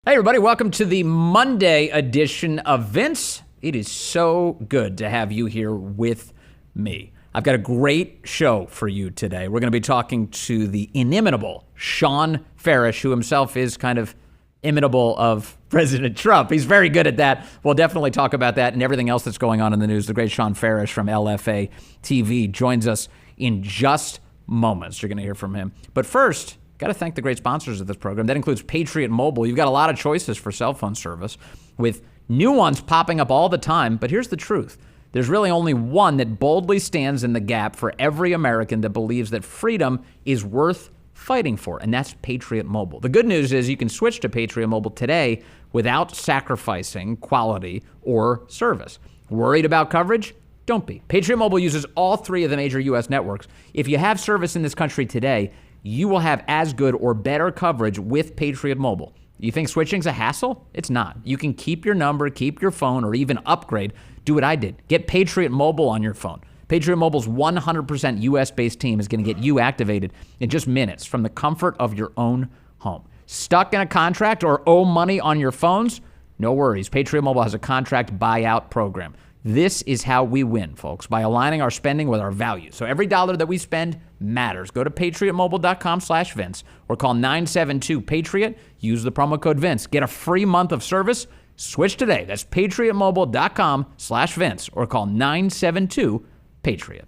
Hey, everybody. Welcome to the Monday edition of Vince. It is so good to have you here with me. I've got a great show for you today. We're going to be talking to the inimitable Shawn Farash, who himself is kind of imitable of President Trump. He's very good at that. We'll definitely talk about that and everything else that's going on in the news. The great Shawn Farash from LFA TV joins us in just moments. You're going to hear from him. But first, got to thank the great sponsors of this program. That includes Patriot Mobile. You've got a lot of choices for cell phone service with new ones popping up all the time. But here's the truth. There's really only one that boldly stands in the gap for every American that believes that freedom is worth fighting for, and that's Patriot Mobile. The good news is you can switch to Patriot Mobile today without sacrificing quality or service. Worried about coverage? Don't be. Patriot Mobile uses all three of the major U.S. networks. If you have service in this country today, you will have as good or better coverage with Patriot Mobile. You think switching's a hassle? It's not. You can keep your number, keep your phone, or even upgrade. Do what I did. Get Patriot Mobile on your phone. Patriot Mobile's 100% U.S.-based team is going to get you activated in just minutes from the comfort of your own home. Stuck in a contract or owe money on your phones? No worries. Patriot Mobile has a contract buyout program. This is how we win, folks, by aligning our spending with our values. So every dollar that we spend matters. Go to patriotmobile.com/Vince or call 972-PATRIOT. Use the promo code Vince. Get a free month of service. Switch today. That's patriotmobile.com/Vince or call 972-PATRIOT.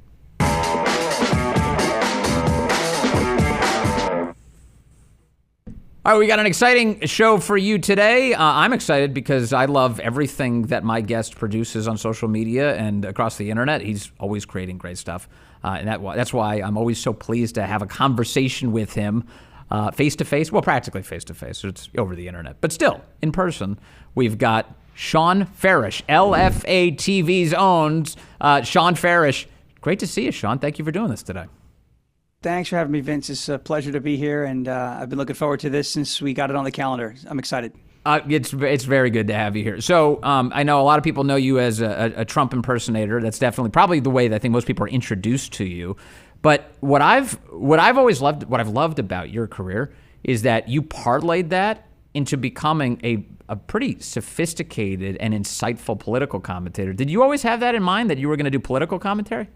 All right, we got an exciting show for you today. I'm excited because I love everything that my guest produces on social media and across the internet. He's always creating great stuff, and that's why I'm always so pleased to have a conversation with him face-to-face. Well, practically face-to-face. It's over the internet. But still, in person, we've got Shawn Farash, LFA TV's own Shawn Farash. Great to see you, Shawn. Thank you for doing this today. Thanks for having me, Vince. It's a pleasure to be here, and I've been looking forward to this since we got it on the calendar. I'm excited. It's very good to have you here. So I know a lot of people know you as a Trump impersonator. That's definitely probably the way that I think most people are introduced to you. But what I've loved about your career is that you parlayed that into becoming a pretty sophisticated and insightful political commentator. Did you always have that in mind, that you were going to do political commentary?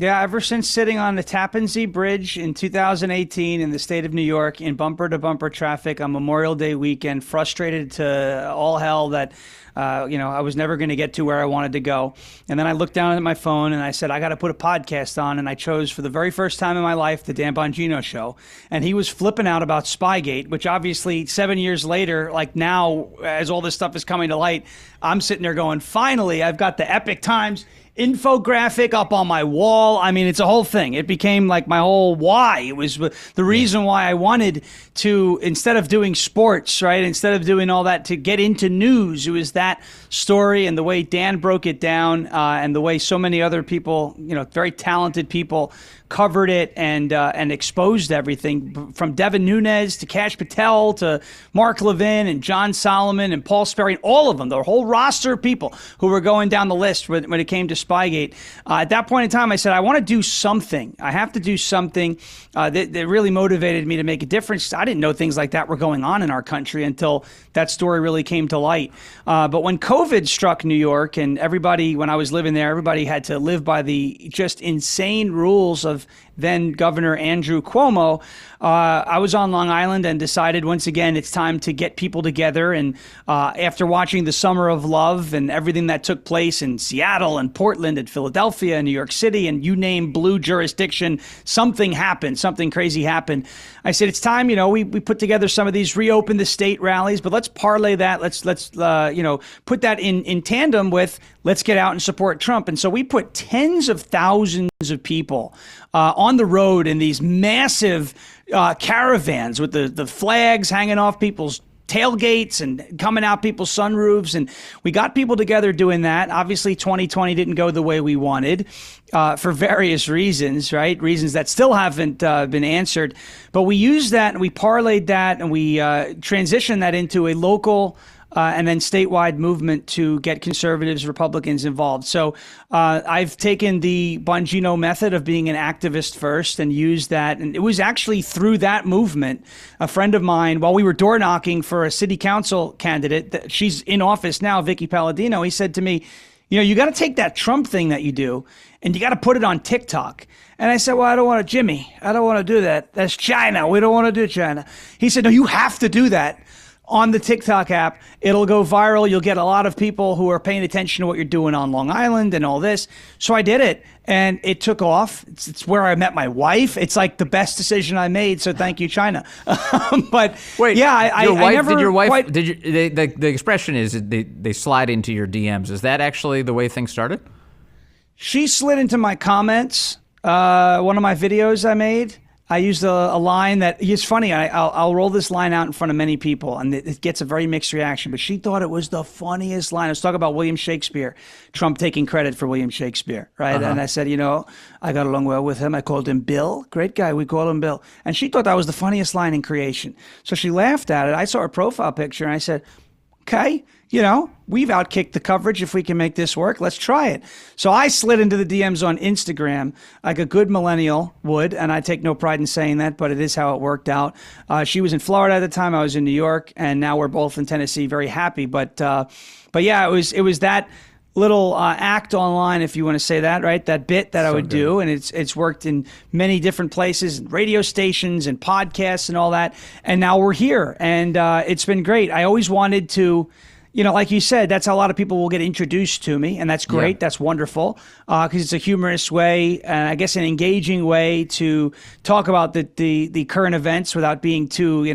Yeah, ever since sitting on the Tappan Zee Bridge in 2018 in the state of New York in bumper-to-bumper traffic on Memorial Day weekend, frustrated to all hell that I was never going to get to where I wanted to go. And then I looked down at my phone and I said, I got to put a podcast on. And I chose for the very first time in my life, the Dan Bongino Show. And he was flipping out about Spygate, which obviously 7 years later, like now, as all this stuff is coming to light, I'm sitting there going, finally, I've got the Epic Times infographic up on my wall. I mean, it's a whole thing. It became like my whole why. It was the reason why I wanted to, instead of doing sports, right, instead of doing all that, to get into news. It was that story and the way Dan broke it down and the way so many other people, very talented people, covered it and exposed everything from Devin Nunes to Kash Patel to Mark Levin and John Solomon and Paul Sperry, and all of them, the whole roster of people who were going down the list when it came to Spygate. At that point in time, I said, I want to do something. I have to do something that really motivated me to make a difference. I didn't know things like that were going on in our country until that story really came to light. But when COVID struck New York and everybody, when I was living there, everybody had to live by the just insane rules of then Governor Andrew Cuomo, I was on Long Island and decided once again it's time to get people together. And after watching the Summer of Love and everything that took place in Seattle and Portland and Philadelphia and New York City and you name blue jurisdiction, something happened, something crazy happened. I said it's time, we put together some of these reopen the state rallies, but let's parlay that. Let's put that in tandem with let's get out and support Trump. And so we put tens of thousands of people on the road in these massive caravans with the flags hanging off people's tailgates and coming out people's sunroofs. And we got people together doing that. Obviously, 2020 didn't go the way we wanted for various reasons, right? Reasons that still haven't been answered. But we used that and we parlayed that and we transitioned that into a local and then statewide movement to get conservatives, Republicans involved. So I've taken the Bongino method of being an activist first and used that. And it was actually through that movement, a friend of mine, while we were door knocking for a city council candidate, she's in office now, Vicky Palladino, he said to me, you got to take that Trump thing that you do and you got to put it on TikTok. And I said, well, I don't want to, Jimmy, I don't want to do that. That's China. We don't want to do China. He said, no, you have to do that on the TikTok app. It'll go viral. You'll get a lot of people who are paying attention to what you're doing on Long Island and all this. So I did it and it took off. It's where I met my wife. It's like the best decision I made. So thank you, China. But wait, yeah, I never did your wife, quite, the expression is they slide into your DMs. Is that actually the way things started? She slid into my comments. One of my videos I made, I used a line that is funny. I'll roll this line out in front of many people, and it gets a very mixed reaction. But she thought it was the funniest line. I was talking about William Shakespeare, Trump taking credit for William Shakespeare, right? Uh-huh. And I said, I got along well with him. I called him Bill. Great guy. We call him Bill. And she thought that was the funniest line in creation. So she laughed at it. I saw her profile picture, and I said, okay, we've outkicked the coverage. If we can make this work, let's try it. So I slid into the DMs on Instagram like a good millennial would, and I take no pride in saying that, but it is how it worked out. She was in Florida at the time. I was in New York, and now we're both in Tennessee, very happy. But yeah, it was that little act online, if you want to say that, right? That bit that I would do, and it's worked in many different places, radio stations and podcasts and all that. And now we're here, and it's been great. I always wanted to, like you said, that's how a lot of people will get introduced to me, and that's great. Yeah. That's wonderful because it's a humorous way, and I guess an engaging way to talk about the current events without being too,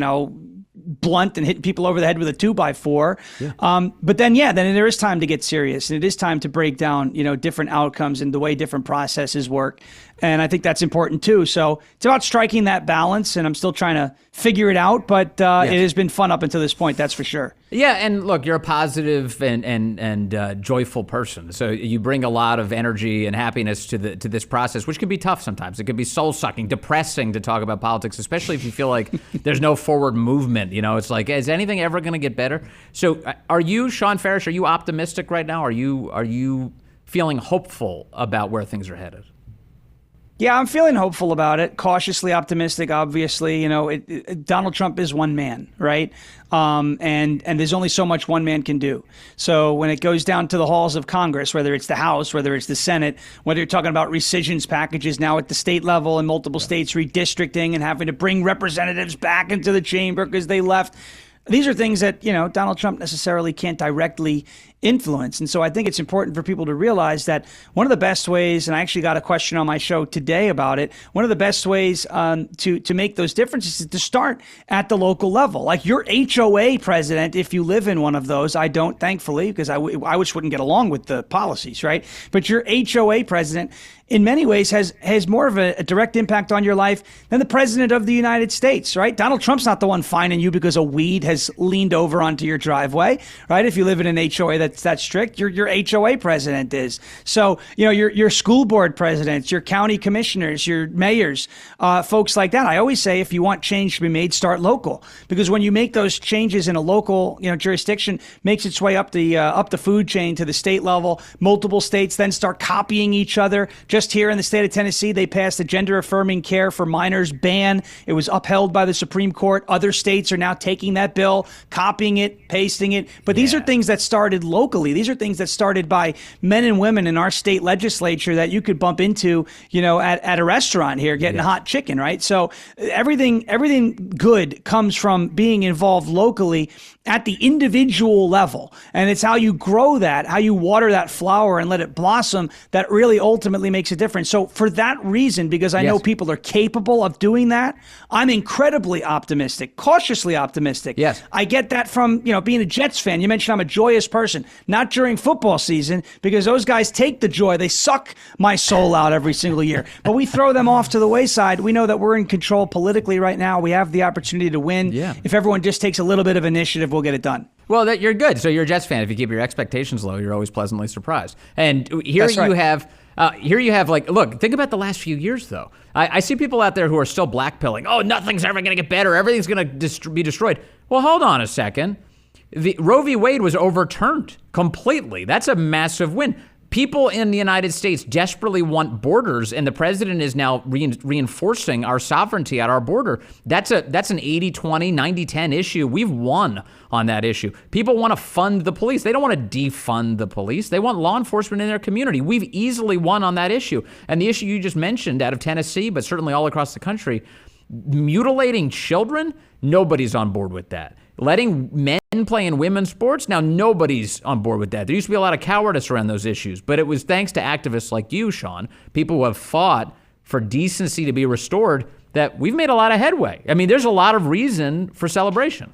blunt and hitting people over the head with a 2x4. Yeah. But then there is time to get serious, and it is time to break down, different outcomes and the way different processes work. And I think that's important too. So it's about striking that balance, and I'm still trying to figure it out, but It has been fun up until this point, that's for sure. Yeah, and look, you're a positive and joyful person. So you bring a lot of energy and happiness to this process, which can be tough sometimes. It can be soul-sucking, depressing to talk about politics, especially if you feel like there's no forward movement. It's like, is anything ever going to get better? So are you, Shawn Farash, are you optimistic right now? Are you feeling hopeful about where things are headed? Yeah, I'm feeling hopeful about it. Cautiously optimistic, obviously. Donald Trump is one man, right? And there's only so much one man can do. So when it goes down to the halls of Congress, whether it's the House, whether it's the Senate, whether you're talking about rescissions packages now at the state level in multiple states, redistricting and having to bring representatives back into the chamber because they left. These are things that, Donald Trump necessarily can't directly influence. And so I think it's important for people to realize that one of the best ways, and I actually got a question on my show today about it, one of the best ways to make those differences is to start at the local level. Like your HOA president, if you live in one of those, I don't, thankfully, because I just wouldn't get along with the policies, right? But your HOA president, in many ways, has more of a direct impact on your life than the president of the United States, right? Donald Trump's not the one fining you because a weed has leaned over onto your driveway, right? If you live in an HOA that's that strict, your HOA president is. So, your school board presidents, your county commissioners, your mayors, folks like that. I always say if you want change to be made, start local, because when you make those changes in a local, jurisdiction, makes its way up the food chain to the state level. Multiple states then start copying each other. Just here in the state of Tennessee, they passed a gender-affirming care for minors ban. It was upheld by the Supreme Court. Other states are now taking that bill, copying it, pasting it. But these are things that started locally. These are things that started by men and women in our state legislature that you could bump into, at a restaurant here getting hot chicken, right? So everything good comes from being involved locally at the individual level. And it's how you grow that, how you water that flower and let it blossom, that really ultimately makes a difference. So for that reason, because I know people are capable of doing that, I'm incredibly optimistic, cautiously optimistic. Yes. I get that from, being a Jets fan. You mentioned I'm a joyous person, not during football season, because those guys take the joy. They suck my soul out every single year. But we throw them off to the wayside. We know that we're in control politically right now. We have the opportunity to win. Yeah. If everyone just takes a little bit of initiative, we'll get it done. Well, you're good. So you're a Jets fan. If you keep your expectations low, you're always pleasantly surprised. And here you have, look, think about the last few years, though. I see people out there who are still blackpilling. Oh, nothing's ever going to get better. Everything's going to be destroyed. Well, hold on a second. The Roe v. Wade was overturned completely. That's a massive win. People in the United States desperately want borders, and the president is now reinforcing our sovereignty at our border. That's an 80-20, 90-10 issue. We've won on that issue. People want to fund the police. They don't want to defund the police. They want law enforcement in their community. We've easily won on that issue. And the issue you just mentioned out of Tennessee, but certainly all across the country, mutilating children, nobody's on board with that. Letting men play in women's sports, now nobody's on board with that. There used to be a lot of cowardice around those issues, but it was thanks to activists like you, Shawn, people who have fought for decency to be restored, that we've made a lot of headway. I mean, there's a lot of reason for celebration.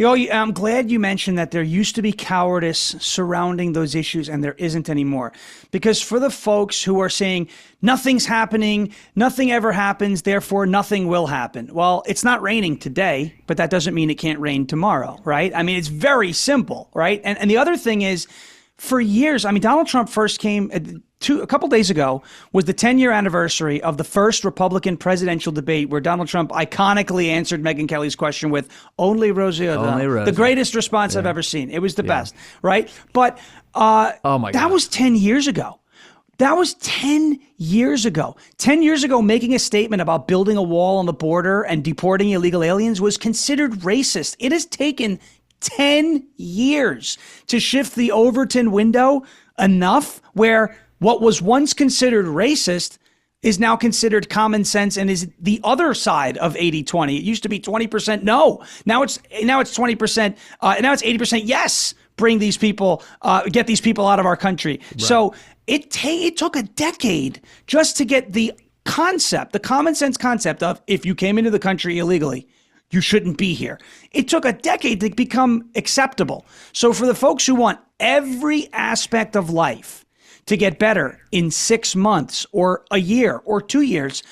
I'm glad you mentioned that there used to be cowardice surrounding those issues and there isn't anymore. Because for the folks who are saying nothing's happening, nothing ever happens, therefore nothing will happen. Well, it's not raining today, but that doesn't mean it can't rain tomorrow, right? I mean, it's very simple, right? And the other thing is, for years, I mean, Donald Trump first came a couple days ago was the 10-year anniversary of the first Republican presidential debate where Donald Trump iconically answered Megyn Kelly's question with only Rosie O'Donnell. The greatest response I've ever seen. It was the best, right? But that was 10 years ago. That was 10 years ago. 10 years ago, making a statement about building a wall on the border and deporting illegal aliens was considered racist. It has taken 10 years to shift the Overton window enough where what was once considered racist is now considered common sense and is the other side of 80-20. It used to be 20% no. Now it's 20%. Now it's 80% yes. Bring these people, get these people out of our country. Right. So it took a decade just to get the concept, the common sense concept of if you came into the country illegally, you shouldn't be here. It took a decade to become acceptable. So for the folks who want every aspect of life to get better in 6 months or a year or 2 years,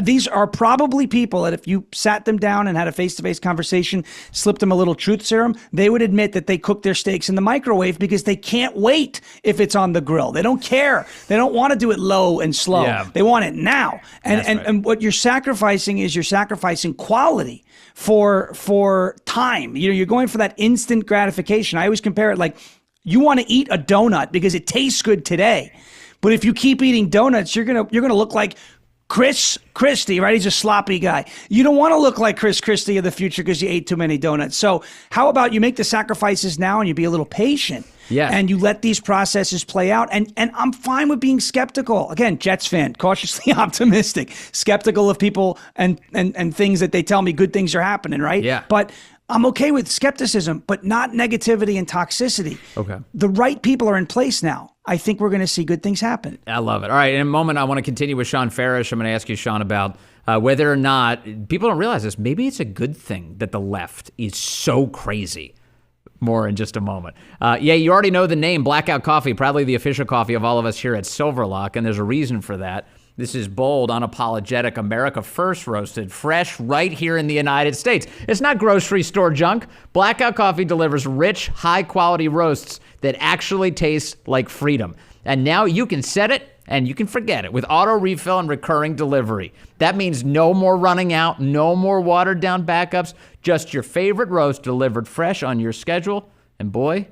these are probably people that if you sat them down and had a face-to-face conversation, slipped them a little truth serum, they would admit that they cook their steaks in the microwave because they can't wait if it's on the grill. They don't care. They don't want to do it low and slow. Yeah. They want it now. And what you're sacrificing is you're sacrificing quality for time. You're going for that instant gratification. I always compare it like you want to eat a donut because it tastes good today. But if you keep eating donuts, you're gonna look like Chris Christie, right? He's a sloppy guy. You don't want to look like Chris Christie of the future because you ate too many donuts. So how about you make the sacrifices now and you be a little patient? Yeah. And you let these processes play out. And I'm fine with being skeptical. Again, Jets fan, cautiously optimistic, skeptical of people and things that they tell me good things are happening, right? Yeah. But I'm okay with skepticism, but not negativity and toxicity. Okay. The right people are in place now. I think we're going to see good things happen. I love it. All right. In a moment, I want to continue with Shawn Farash. I'm going to ask you, Shawn, about whether or not people don't realize this. Maybe it's a good thing that the left is so crazy. More in just a moment. You already know the name, Blackout Coffee, proudly the official coffee of all of us here at Silverlock, and there's a reason for that. This is bold, unapologetic, America First roasted, fresh right here in the United States. It's not grocery store junk. Blackout Coffee delivers rich, high-quality roasts that actually taste like freedom. And now you can set it and you can forget it with auto refill and recurring delivery. That means no more running out, no more watered down backups, just your favorite roast delivered fresh on your schedule. And boy,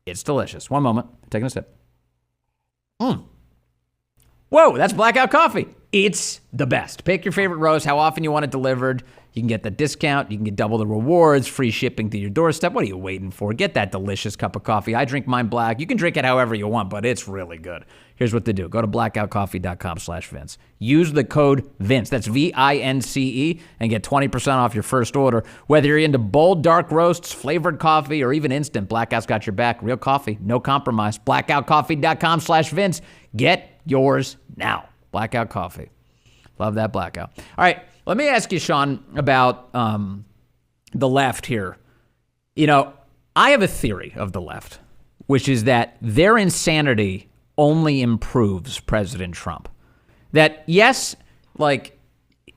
it's delicious. One moment, taking a sip. Whoa, that's Blackout Coffee. It's the best. Pick your favorite roast, how often you want it delivered. You can get the discount. You can get double the rewards, free shipping to your doorstep. What are you waiting for? Get that delicious cup of coffee. I drink mine black. You can drink it however you want, but it's really good. Here's what to do. Go to blackoutcoffee.com/Vince. Use the code Vince. That's VINCE and get 20% off your first order. Whether you're into bold, dark roasts, flavored coffee, or even instant, Blackout's got your back. Real coffee, no compromise. Blackoutcoffee.com/Vince. Get yours now. Blackout Coffee. Love that Blackout. All right. Let me ask you, Shawn, about the left here. You know, I have a theory of the left, which is that their insanity only improves President Trump. That, yes, like,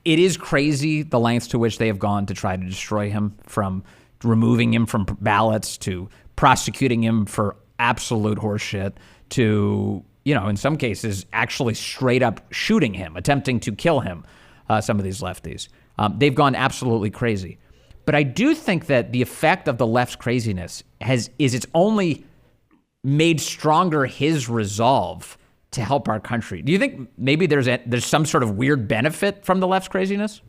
it is crazy the lengths to which they have gone to try to destroy him, from removing him from ballots to prosecuting him for absolute horseshit to, you know, in some cases, actually straight up shooting him, attempting to kill him. Some of these lefties. They've gone absolutely crazy. But I do think that the effect of the left's craziness is it's only made stronger his resolve to help our country. Do you think maybe there's some sort of weird benefit from the left's craziness?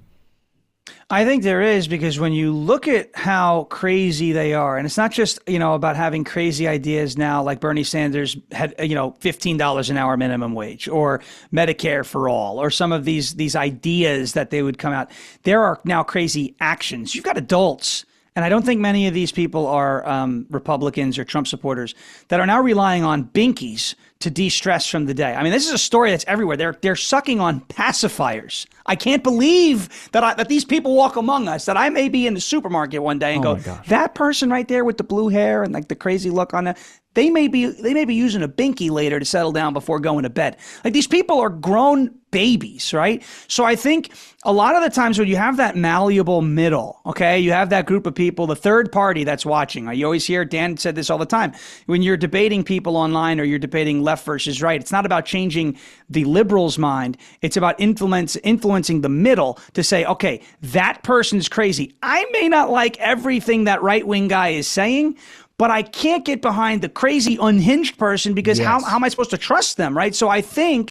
I think there is, because when you look at how crazy they are, and it's not just, about having crazy ideas now, like Bernie Sanders had, $15 an hour minimum wage, or Medicare for all, or some of these ideas that they would come out. There are now crazy actions. You've got adults, and I don't think many of these people are Republicans or Trump supporters, that are now relying on binkies to de-stress from the day. I mean, this is a story that's everywhere. They're sucking on pacifiers. I can't believe that these people walk among us, that I may be in the supermarket one day and go, that person right there with the blue hair and like the crazy look on it, they may be using a binky later to settle down before going to bed. Like, these people are grown babies, right? So I think a lot of the times when you have that malleable middle, okay, you have that group of people, the third party that's watching. You always hear, Dan said this all the time, when you're debating people online or you're debating left versus right, it's not about changing the liberal's mind. It's about influencing the middle to say, okay, that person's crazy. I may not like everything that right-wing guy is saying, but I can't get behind the crazy unhinged person, because how am I supposed to trust them, right? So I think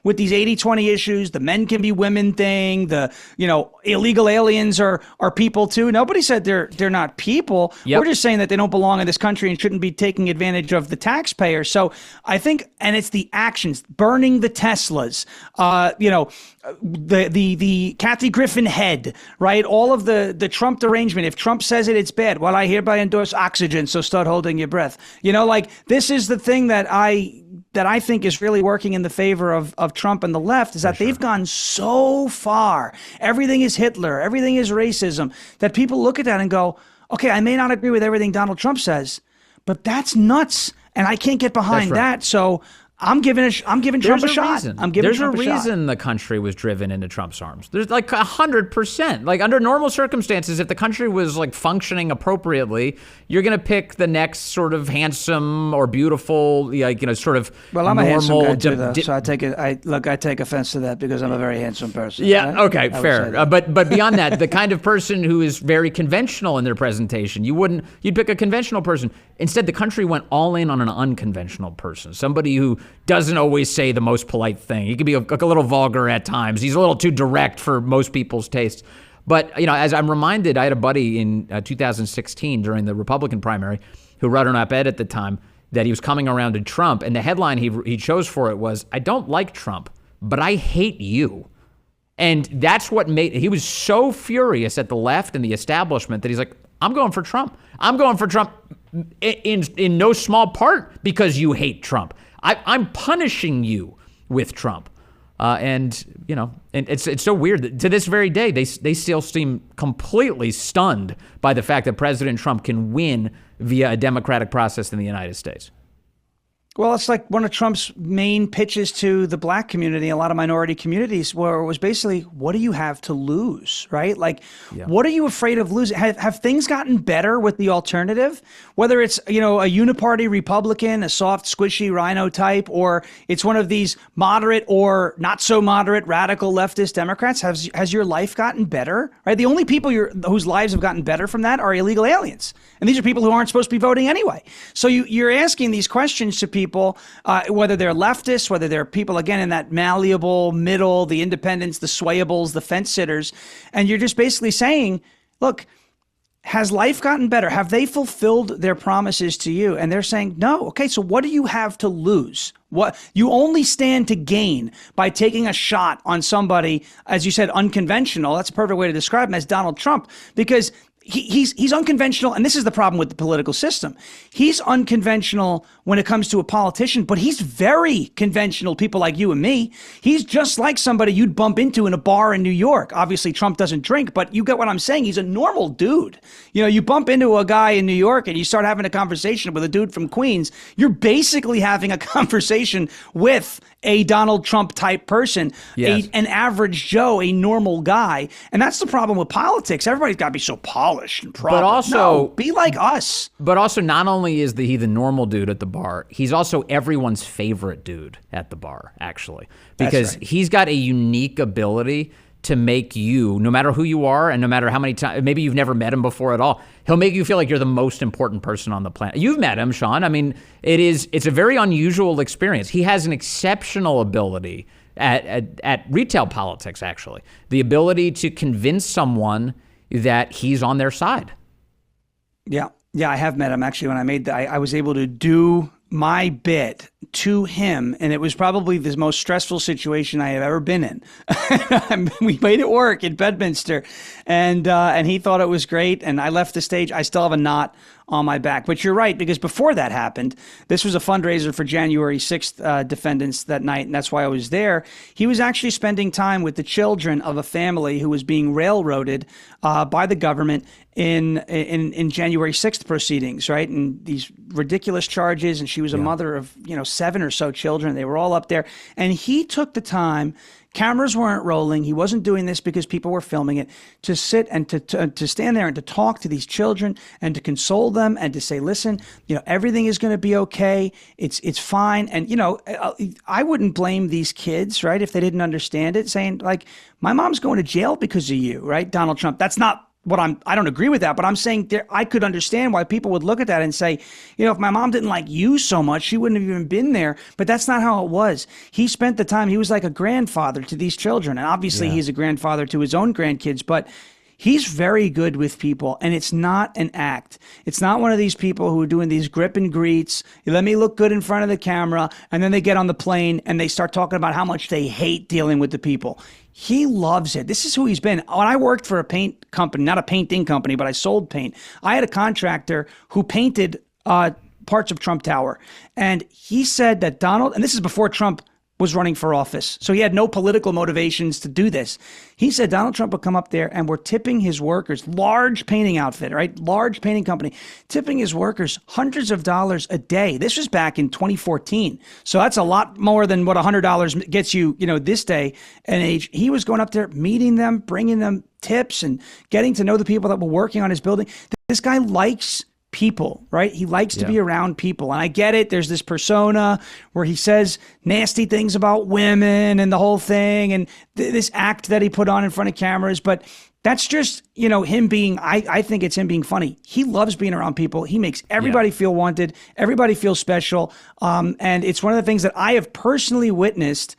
with these 80-20 issues, the men can be women thing, the illegal aliens are people too. Nobody said they're not people. Yep. We're just saying that they don't belong in this country and shouldn't be taking advantage of the taxpayer. So I think, and it's the actions, burning the Teslas, the Kathy Griffin head, right? All of the Trump derangement. If Trump says it, it's bad. Well, I hereby endorse oxygen, so start holding your breath. This is the thing that I think is really working in the favor of Trump and the left, is that they've gone so far. Everything is Hitler. Everything is racism, that people look at that and go, okay, I may not agree with everything Donald Trump says, but that's nuts. And I can't get behind that. So I'm giving Trump a shot. There's a reason the country was driven into Trump's arms. There's like 100%. Like, under normal circumstances, if the country was like functioning appropriately, you're going to pick the next sort of handsome or beautiful, sort of Well, I'm a handsome guy too, though, so I take offense to that, because I'm a very handsome person. Yeah, right? Okay, fair. But beyond that, the kind of person who is very conventional in their presentation, you'd pick a conventional person. Instead, the country went all in on an unconventional person, somebody who doesn't always say the most polite thing. He can be a little vulgar at times. He's a little too direct for most people's tastes. But, as I'm reminded, I had a buddy in 2016 during the Republican primary who wrote an op-ed at the time that he was coming around to Trump. And the headline he chose for it was, "I don't like Trump, but I hate you." And that's what he was so furious at the left and the establishment that he's like, I'm going for Trump. I'm going for Trump in no small part because you hate Trump. I'm punishing you with Trump. And it's so weird that to this very day, they still seem completely stunned by the fact that President Trump can win via a democratic process in the United States. Well, it's like one of Trump's main pitches to the black community, a lot of minority communities, where it was basically, what do you have to lose, right? Like, what are you afraid of losing? Have things gotten better with the alternative? Whether it's, a uniparty Republican, a soft, squishy rhino type, or it's one of these moderate or not so moderate radical leftist Democrats, has your life gotten better, right? The only people whose lives have gotten better from that are illegal aliens. And these are people who aren't supposed to be voting anyway. So you're asking these questions to people, whether they're leftists, whether they're people, again, in that malleable middle, the independents, the swayables, the fence sitters. And you're just basically saying, look, has life gotten better? Have they fulfilled their promises to you? And they're saying, no. Okay, so what do you have to lose? What you only stand to gain by taking a shot on somebody, as you said, unconventional. That's a perfect way to describe him, as Donald Trump, because he's unconventional, and this is the problem with the political system. He's unconventional when it comes to a politician, but he's very conventional, people like you and me. He's just like somebody you'd bump into in a bar in New York. Obviously, Trump doesn't drink, but you get what I'm saying. He's a normal dude. You bump into a guy in New York and you start having a conversation with a dude from Queens, you're basically having a conversation with a Donald Trump type person, yes. An average Joe, a normal guy. And that's the problem with politics. Everybody's got to be so polished and proper. But also, be like us. But also, not only is he the normal dude at the bar, he's also everyone's favorite dude at the bar, actually. Because he's got a unique ability to make you, no matter who you are and no matter how many times, maybe you've never met him before at all, he'll make you feel like you're the most important person on the planet. You've met him, Shawn. I mean, it's a very unusual experience. He has an exceptional ability at retail politics, actually. The ability to convince someone that he's on their side. Yeah, I have met him. Actually, when I made I was able to do my bit to him, and it was probably the most stressful situation I have ever been in. We made it work in Bedminster, and he thought it was great, and I left the stage. I still have a knot on my back. But you're right, because before that happened, this was a fundraiser for January 6th defendants that night, and that's why I was there. He was actually spending time with the children of a family who was being railroaded by the government in January 6th proceedings, right? And these ridiculous charges, and she was a mother of 7 or so children. They were all up there, and he took the time. Cameras weren't rolling. He wasn't doing this because people were filming it, to sit and to stand there and to talk to these children and to console them and to say, listen, everything is going to be okay. It's fine. And, I wouldn't blame these kids, right, if they didn't understand it, saying like, my mom's going to jail because of you, right? Donald Trump. That's not what I don't agree with that, but I'm saying I could understand why people would look at that and say, if my mom didn't like you so much, she wouldn't have even been there. But that's not how it was. He spent the time. He was like a grandfather to these children. And obviously he's a grandfather to his own grandkids, but he's very good with people, and it's not an act. It's not one of these people who are doing these grip and greets. You let me look good in front of the camera, and then they get on the plane and they start talking about how much they hate dealing with the people. He loves it. This is who he's been. When I worked for a paint company, not a painting company, but I sold paint, I had a contractor who painted parts of Trump Tower. And he said that Donald, and this is before Trump was running for office, so he had no political motivations to do this. He said Donald Trump would come up there and we're tipping his workers, large painting outfit, right? Large painting company, tipping his workers hundreds of dollars a day. This was back in 2014. So that's a lot more than what $100 gets you, this day and age. He was going up there, meeting them, bringing them tips and getting to know the people that were working on his building. This guy likes people, right? He likes to be around people. And I get it. There's this persona where he says nasty things about women and the whole thing, and this act that he put on in front of cameras. But that's just, him being, I think it's him being funny. He loves being around people. He makes everybody feel wanted. Everybody feels special. And it's one of the things that I have personally witnessed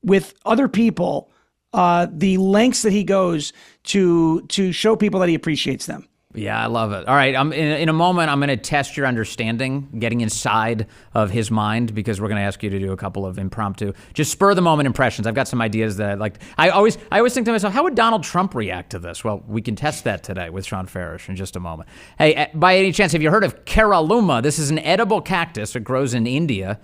with other people, the lengths that he goes to show people that he appreciates them. Yeah, I love it. All right, in a moment, I'm going to test your understanding, getting inside of his mind, because we're going to ask you to do a couple of impromptu, just spur the moment impressions. I've got some ideas that I always think to myself, how would Donald Trump react to this? Well, we can test that today with Shawn Farash in just a moment. Hey, by any chance, have you heard of Caralluma? This is an edible cactus. It grows in India,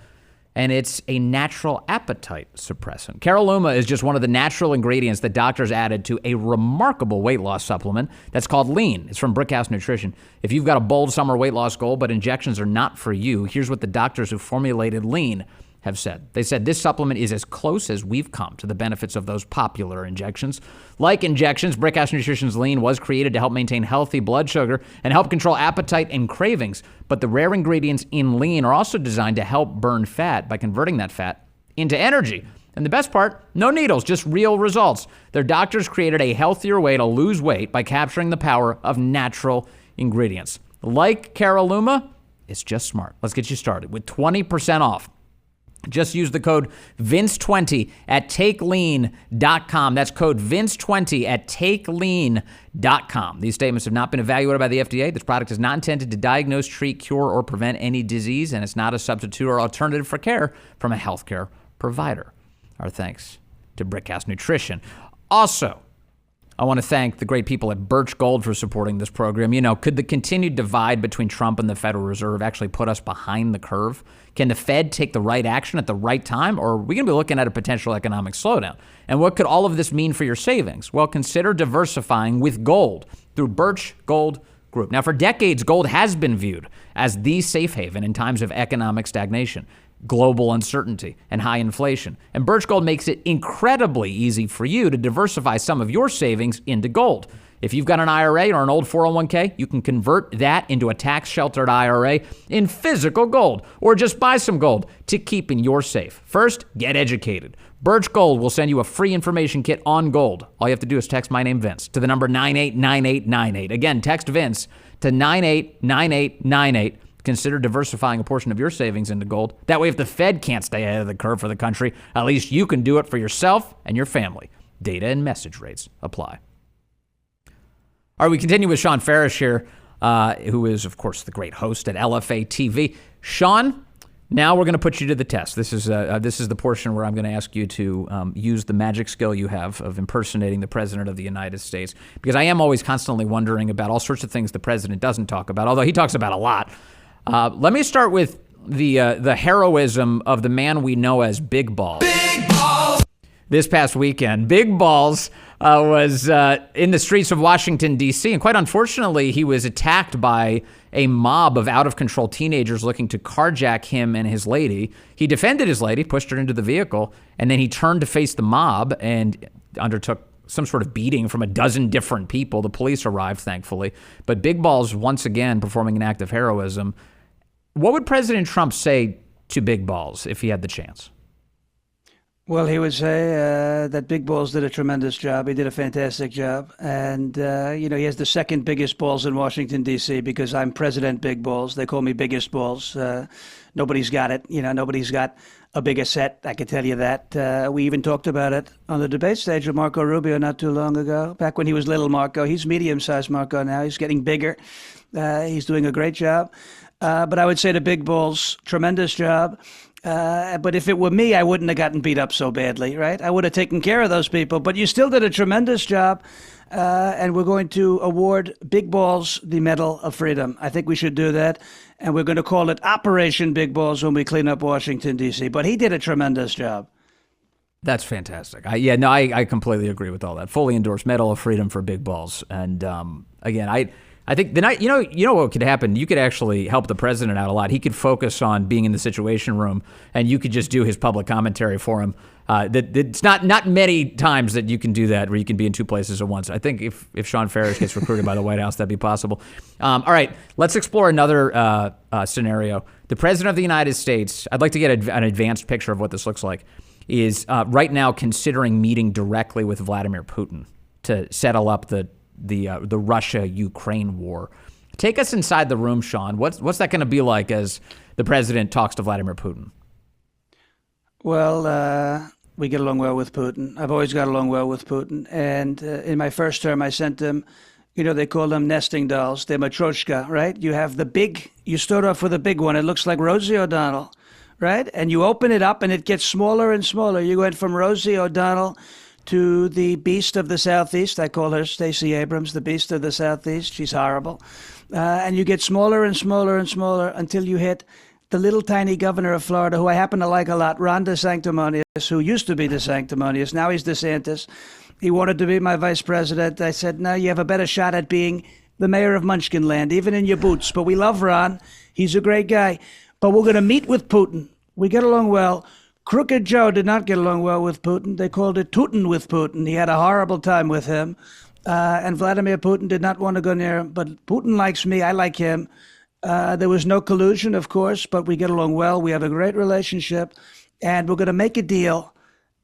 and it's a natural appetite suppressant. Caralluma is just one of the natural ingredients that doctors added to a remarkable weight loss supplement that's called Lean. It's from Brickhouse Nutrition. If you've got a bold summer weight loss goal, but injections are not for you, here's what the doctors who formulated Lean have said. They said this supplement is as close as we've come to the benefits of those popular injections. Like injections, Brickhouse Nutrition's Lean was created to help maintain healthy blood sugar and help control appetite and cravings. But the rare ingredients in Lean are also designed to help burn fat by converting that fat into energy. And the best part, no needles, just real results. Their doctors created a healthier way to lose weight by capturing the power of natural ingredients. Like Caralluma, it's just smart. Let's get you started with 20% off. Just use the code Vince20 at takelean.com. That's code Vince20 at takelean.com. These statements have not been evaluated by the FDA. This product is not intended to diagnose, treat, cure, or prevent any disease, and it's not a substitute or alternative for care from a healthcare provider. Our thanks to Brickhouse Nutrition. Also, I want to thank the great people at Birch Gold for supporting this program. Could the continued divide between Trump and the Federal Reserve actually put us behind the curve? Can the Fed take the right action at the right time, or are we going to be looking at a potential economic slowdown? And what could all of this mean for your savings? Well, consider diversifying with gold through Birch Gold Group. Now, for decades, gold has been viewed as the safe haven in times of economic stagnation, global uncertainty, and high inflation. And Birch Gold makes it incredibly easy for you to diversify some of your savings into gold. If you've got an IRA or an old 401k, you can convert that into a tax-sheltered IRA in physical gold, or just buy some gold to keep in your safe. First, get educated. Birch Gold will send you a free information kit on gold. All you have to do is text my name, Vince, to the number 989898. Again, text Vince to 989898. Consider diversifying a portion of your savings into gold. That way, if the Fed can't stay ahead of the curve for the country, at least you can do it for yourself and your family. Data and message rates apply. All right, we continue with Shawn Farash here, who is, of course, the great host at LFA TV. Shawn, now we're going to put you to the test. This is the portion where I'm going to ask you to use the magic skill you have of impersonating the President of the United States, because I am always constantly wondering about all sorts of things the President doesn't talk about, although he talks about a lot. Let me start with the heroism of the man we know as Big Balls. Big Balls! This past weekend, Big Balls was in the streets of Washington, D.C., and quite unfortunately, he was attacked by a mob of out-of-control teenagers looking to carjack him and his lady. He defended his lady, pushed her into the vehicle, and then he turned to face the mob and undertook some sort of beating from a dozen different people. The police arrived, thankfully. But Big Balls, once again, performing an act of heroism. What would President Trump say to Big Balls if he had the chance? Well, he would say that Big Balls did a tremendous job. He did a fantastic job. And, he has the second biggest balls in Washington, D.C., because I'm President Big Balls. They call me Biggest Balls. Nobody's got it. Nobody's got a bigger set. I can tell you that. We even talked about it on the debate stage with Marco Rubio not too long ago, back when he was little Marco. He's medium-sized Marco now. He's getting bigger. He's doing a great job. But I would say to Big Balls, tremendous job. But if it were me, I wouldn't have gotten beat up so badly, right? I would have taken care of those people. But you still did a tremendous job. And we're going to award Big Balls the Medal of Freedom. I think we should do that. And we're going to call it Operation Big Balls when we clean up Washington, D.C. But he did a tremendous job. That's fantastic. I completely agree with all that. Fully endorsed Medal of Freedom for Big Balls. And again, I think the night, you know what could happen? You could actually help the president out a lot. He could focus on being in the Situation Room, and you could just do his public commentary for him. It's not many times that you can do that, where you can be in two places at once. I think if Shawn Farash gets recruited by the White House, that'd be possible. All right, let's explore another scenario. The President of the United States, I'd like to get an advanced picture of what this looks like, is right now considering meeting directly with Vladimir Putin to settle up the Russia-Ukraine war. Take us inside the room, Shawn. What's that going to be like as the president talks to Vladimir Putin? Well, we get along well with Putin. I've always got along well with Putin. And in my first term, I sent them, they call them nesting dolls. They're matryoshka, right? You start off with a big one. It looks like Rosie O'Donnell, right? And you open it up and it gets smaller and smaller. You went from Rosie O'Donnell to the Beast of the Southeast. I call her Stacey Abrams, the Beast of the Southeast. She's horrible. And you get smaller and smaller and smaller until you hit the little tiny governor of Florida, who I happen to like a lot, Ron DeSanctimonious, who used to be DeSanctimonious. Now he's DeSantis. He wanted to be my vice president. I said, no, you have a better shot at being the mayor of Munchkinland, even in your boots. But we love Ron. He's a great guy. But we're going to meet with Putin. We get along well. Crooked Joe did not get along well with Putin. They called it Tootin' with Putin. He had a horrible time with him. And Vladimir Putin did not want to go near him. But Putin likes me. I like him. There was no collusion, of course, but we get along well. We have a great relationship. And we're going to make a deal.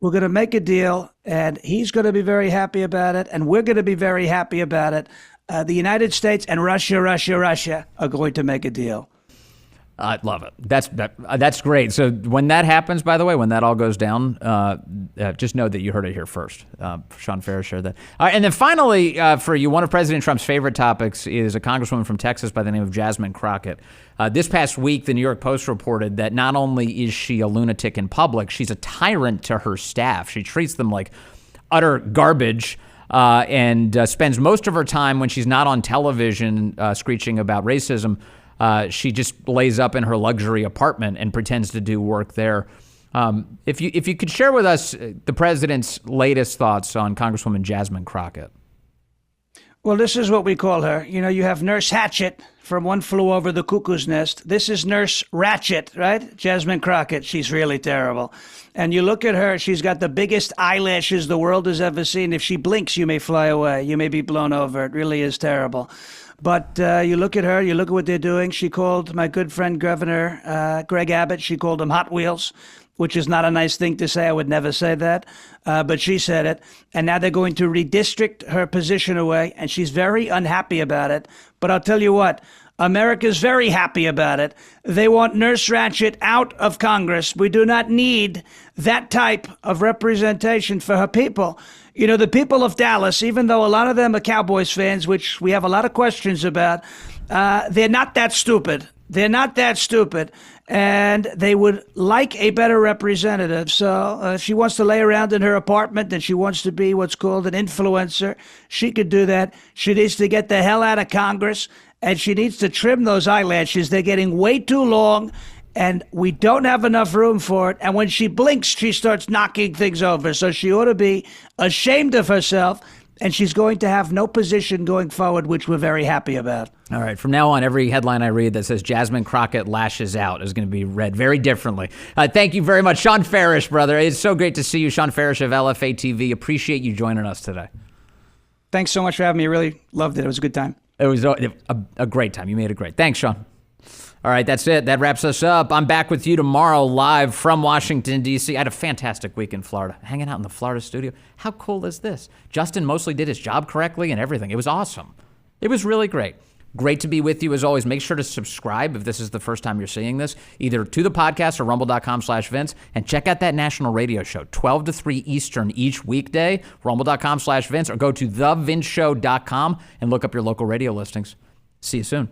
We're going to make a deal. And he's going to be very happy about it. And we're going to be very happy about it. The United States and Russia are going to make a deal. I love it. That's great. So when that happens, by the way, when that all goes down, just know that you heard it here first. Shawn Farash shared that. All right, and then finally, for you, one of President Trump's favorite topics is a congresswoman from Texas by the name of Jasmine Crockett. This past week, the New York Post reported that not only is she a lunatic in public, she's a tyrant to her staff. She treats them like utter garbage. And spends most of her time when she's not on television screeching about racism. She just lays up in her luxury apartment and pretends to do work there. If you could share with us the president's latest thoughts on Congresswoman Jasmine Crockett. Well, this is what we call her. You have Nurse Hatchet from One Flew Over the Cuckoo's Nest. This is Nurse Ratchet, right? Jasmine Crockett. She's really terrible. And you look at her, she's got the biggest eyelashes the world has ever seen. If she blinks, you may fly away. You may be blown over. It really is terrible. But you look at her, you look at what they're doing. She called my good friend Governor Greg Abbott, she called him Hot Wheels. which is not a nice thing to say. I would never say that. But she said it. And now they're going to redistrict her position away. And she's very unhappy about it. But I'll tell you what, America's very happy about it. They want Nurse Ratched out of Congress. We do not need that type of representation for her people. You know, the people of Dallas, even though a lot of them are Cowboys fans, which we have a lot of questions about, they're not that stupid. They're not that stupid. And they would like a better representative. So if she wants to lay around in her apartment and she wants to be what's called an influencer, she could do that. She needs to get the hell out of Congress, and she needs to trim those eyelashes. They're getting way too long, and we don't have enough room for it. And when she blinks, she starts knocking things over. So she ought to be ashamed of herself, and she's going to have no position going forward, which we're very happy about. All right. From now on, every headline I read that says Jasmine Crockett lashes out is going to be read very differently. Thank you very much, Shawn Farash, brother. It's so great to see you, Shawn Farash of LFA TV. Appreciate you joining us today. Thanks so much for having me. I really loved it. It was a good time. It was a great time. You made it great. Thanks, Shawn. All right, that's it. That wraps us up. I'm back with you tomorrow live from Washington, D.C. I had a fantastic week in Florida, hanging out in the Florida studio. How cool is this? Justin mostly did his job correctly and everything. It was awesome. It was really great. Great to be with you as always. Make sure to subscribe if this is the first time you're seeing this, either to the podcast or rumble.com/Vince. And check out that national radio show, 12 to 3 Eastern each weekday, rumble.com/Vince, or go to thevinceshow.com and look up your local radio listings. See you soon.